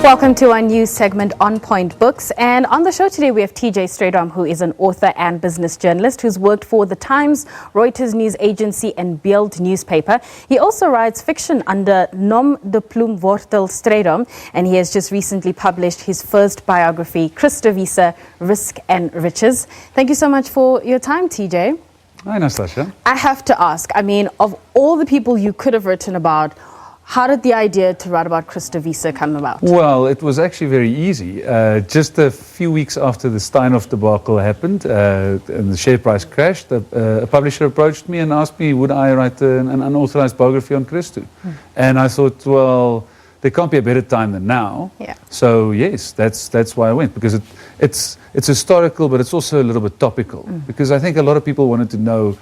Welcome to our new segment, On Point Books. And on the show today, we have TJ Strydom, who is an author and business journalist who's worked for The Times, Reuters news agency, and Beeld newspaper. He also writes fiction under nom de plume Wortel Strydom, and he has just recently published his first biography, Christo Wiese, Risk and Riches. Thank you so much for your time, TJ. Hi, Nastasia. I have to ask, of all the people you could have written about, how did the idea to write about Christo Wiese come about? Well, it was actually very easy. Just a few weeks after the Steinhoff debacle happened and the share price crashed, a publisher approached me and asked me would I write an unauthorized biography on Christo. And I thought, well, there can't be a better time than now. Yeah. So yes, that's why I went, because it's historical, but it's also a little bit topical. Because I think a lot of people wanted to know,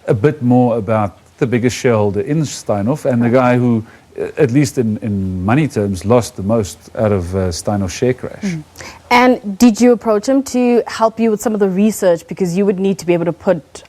a bit more about the biggest shareholder in Steinhoff and the guy who, at least in money terms, lost the most out of Steinhoff's share crash. And did you approach him to help you with some of the research, because you would need to be able to put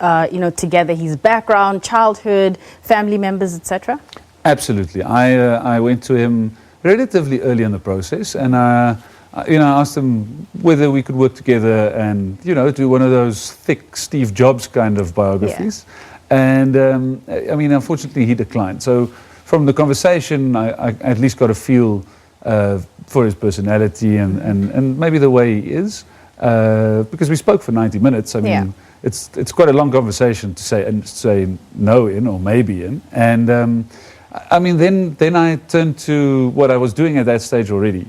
together his background, childhood, family members, etc.? Absolutely. I went to him relatively early in the process, and I asked him whether we could work together and do one of those thick Steve Jobs kind of biographies. Yeah. And unfortunately, he declined. So from the conversation, I at least got a feel for his personality and maybe the way he is, because we spoke for 90 minutes. It's quite a long conversation to say no in or maybe in. And then I turned to what I was doing at that stage already,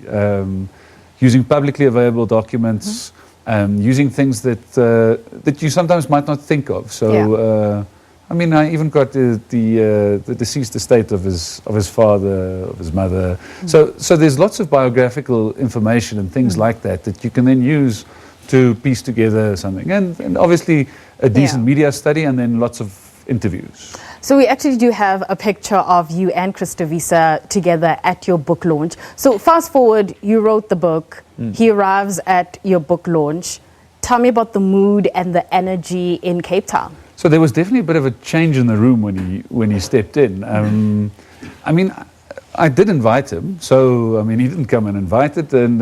using publicly available documents, using things that you sometimes might not think of. So. I even got the deceased estate of his father, of his mother. So there's lots of biographical information and things like that you can then use to piece together something. And obviously a decent media study, and then lots of interviews. So we actually do have a picture of you and Christo Wiese together at your book launch. So fast forward, you wrote the book. He arrives at your book launch. Tell me about the mood and the energy in Cape Town. So there was definitely a bit of a change in the room when he stepped in. I did invite him, so he didn't come uninvited, and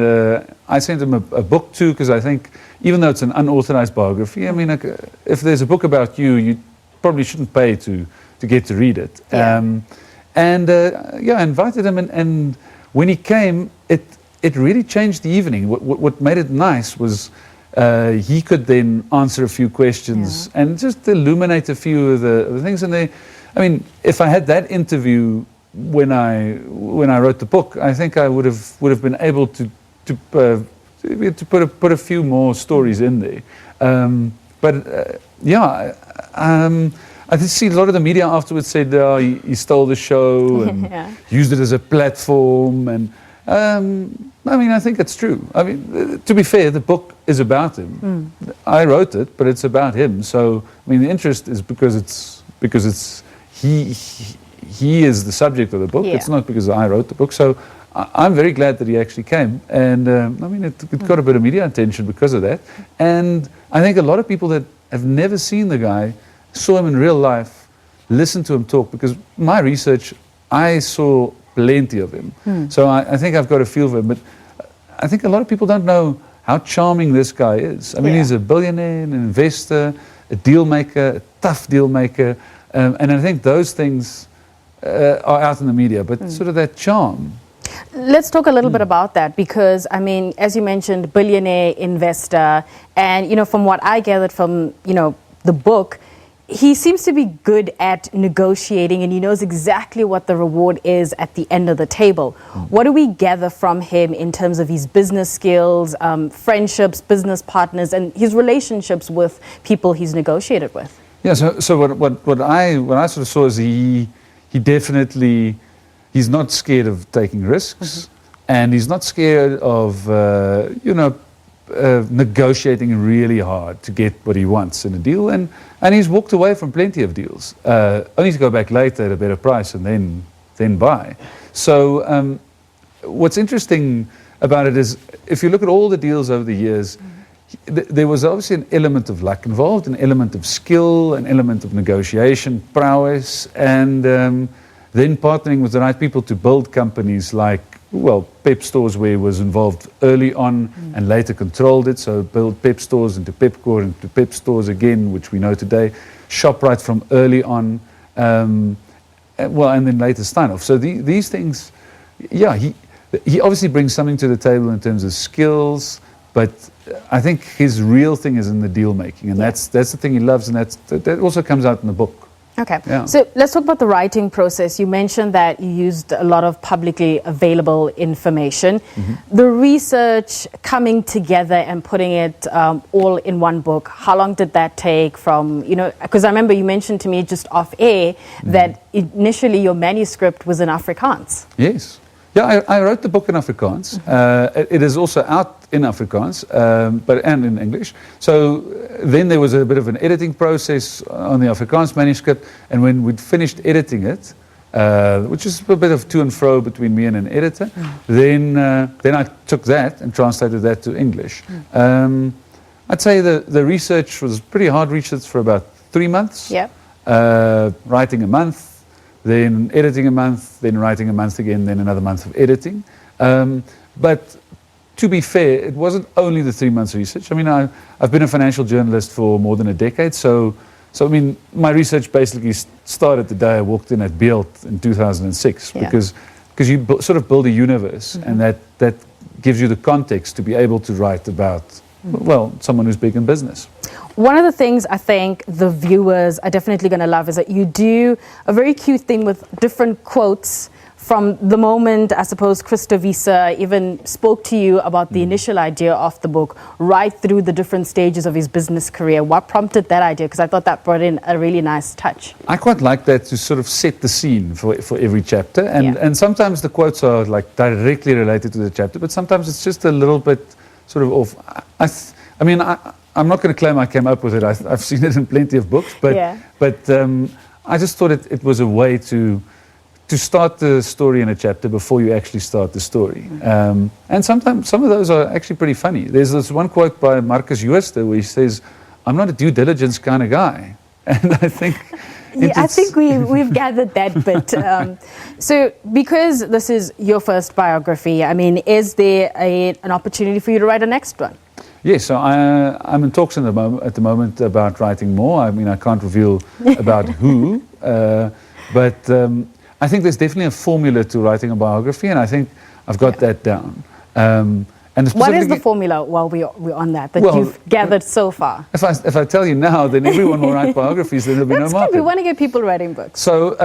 I sent him a book too, because I think even though it's an unauthorized biography, if there's a book about you, you probably shouldn't pay to get to read it. Yeah. I invited him, and when he came, it really changed the evening. What made it nice was he could then answer a few questions and just illuminate a few of the things. And if I had that interview when I wrote the book, I think I would have been able to put a few more stories in there. I did see a lot of the media afterwards said he stole the show and used it as a platform, and I think it's true. To be fair, the book is about him. I wrote it, but it's about him. So, the interest is because he is the subject of the book. It's not because I wrote the book. So, I'm very glad that he actually came. And, it got a bit of media attention because of that. And I think a lot of people that have never seen the guy saw him in real life, listened to him talk, because my research, I saw plenty of him. So I think I've got a feel for him. But I think a lot of people don't know how charming this guy is. He's a billionaire, an investor, a deal maker, a tough deal maker. And I think those things are out in the media, but sort of that charm. Let's talk a little bit about that, because, as you mentioned, billionaire, investor, and, from what I gathered from, the book, he seems to be good at negotiating, and he knows exactly what the reward is at the end of the table. What do we gather from him in terms of his business skills, friendships, business partners, and his relationships with people he's negotiated with? Yeah, so what I sort of saw is he definitely, he's not scared of taking risks, and he's not scared of, negotiating really hard to get what he wants in a deal, and he's walked away from plenty of deals, only to go back later at a better price and then buy. So what's interesting about it is, if you look at all the deals over the years, there was obviously an element of luck involved, an element of skill, an element of negotiation, prowess, and then partnering with the right people to build companies like Pep stores where he was involved early on and later controlled it. So built Pep stores into Pepcor, into Pep stores again, which we know today. ShopRite from early on, and then later Steinhoff. So these things, he obviously brings something to the table in terms of skills, but I think his real thing is in the deal making, and that's the thing he loves, and that also comes out in the book. Okay, Yeah. so let's talk about the writing process. You mentioned that you used a lot of publicly available information. The research coming together and putting it all in one book, how long did that take from, because I remember you mentioned to me just off air that initially your manuscript was in Afrikaans. Yes. Yeah, I wrote the book in Afrikaans. It is also out in Afrikaans, and in English. So then there was a bit of an editing process on the Afrikaans manuscript, and when we'd finished editing it, which is a bit of to and fro between me and an editor, then I took that and translated that to English. I'd say the research was pretty hard research for about 3 months. Yeah. Writing a month, then editing a month, then writing a month again, then another month of editing. But to be fair, it wasn't only the 3 months research. I mean, I've been a financial journalist for more than a decade, so I mean, my research basically started the day I walked in at Beeld in 2006, because you sort of build a universe, and that gives you the context to be able to write about, someone who's big in business. One of the things I think the viewers are definitely going to love is that you do a very cute thing with different quotes from the moment, I suppose, Christo Wiese even spoke to you about the initial idea of the book, right through the different stages of his business career. What prompted that idea? Because I thought that brought in a really nice touch. I quite like that, to sort of set the scene for every chapter. And sometimes the quotes are like directly related to the chapter, but sometimes it's just a little bit sort of off. I'm not going to claim I came up with it. I've seen it in plenty of books, but I just thought it was a way to start the story in a chapter before you actually start the story. And sometimes some of those are actually pretty funny. There's this one quote by Marcus Jooste where he says, "I'm not a due diligence kind of guy," and I think. I think we've gathered that bit. So because this is your first biography, I mean, is there an opportunity for you to write a next one? Yes, so I'm in talks at the moment about writing more. I mean, I can't reveal about who, but I think there's definitely a formula to writing a biography, and I think I've got that down. And what is the formula while we're on that you've gathered so far? If I tell you now, then everyone will write biographies, then there'll be no market. We want to get people writing books. So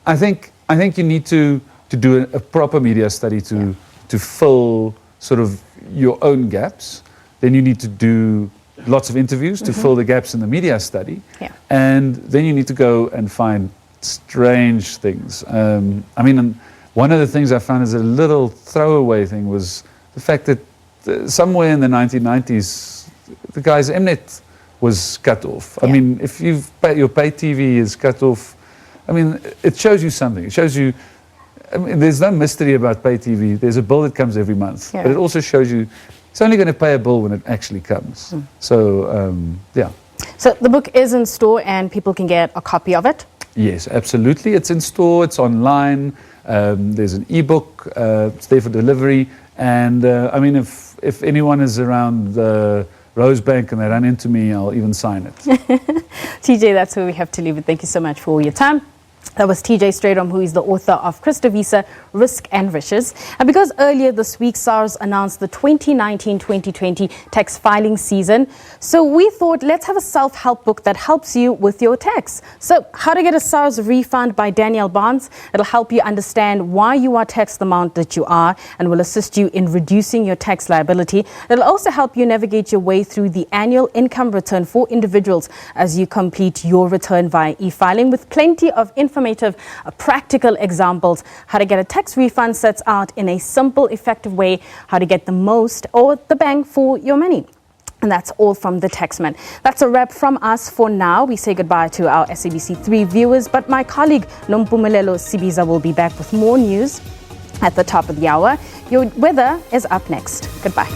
I think you need to do a proper media study to fill sort of your own gaps. Then you need to do lots of interviews to fill the gaps in the media study. Yeah. And then you need to go and find strange things. One of the things I found as a little throwaway thing was the fact that somewhere in the 1990s, the guy's Mnet was cut off. Yeah. I mean, if your pay TV is cut off, I mean, it shows you something. It shows you, I mean, there's no mystery about pay TV. There's a bill that comes every month. Yeah. But it also shows you it's only going to pay a bill when it actually comes. So, yeah. So the book is in store and people can get a copy of it? Yes, absolutely. It's in store. It's online. There's an ebook. It's there for delivery. And I mean, if anyone is around Rosebank and they run into me, I'll even sign it. TJ, that's where we have to leave it. Thank you so much for your time. That was TJ Strydom, who is the author of Christo Wiese, Risk and Riches. And because earlier this week, SARS announced the 2019-2020 tax filing season, so we thought let's have a self-help book that helps you with your tax. So How to Get a SARS Refund by Danielle Barnes. It'll help you understand why you are taxed the amount that you are and will assist you in reducing your tax liability. It'll also help you navigate your way through the annual income return for individuals as you complete your return via e-filing, with plenty of informative, practical examples. How to get a tax refund sets out in a simple, effective way how to get the most or the bang for your money. And that's all from the Taxman. That's a wrap from us for now. We say goodbye to our SABC3 viewers, but my colleague Nompumelelo Sibiza will be back with more news at the top of the hour. Your weather is up next. Goodbye.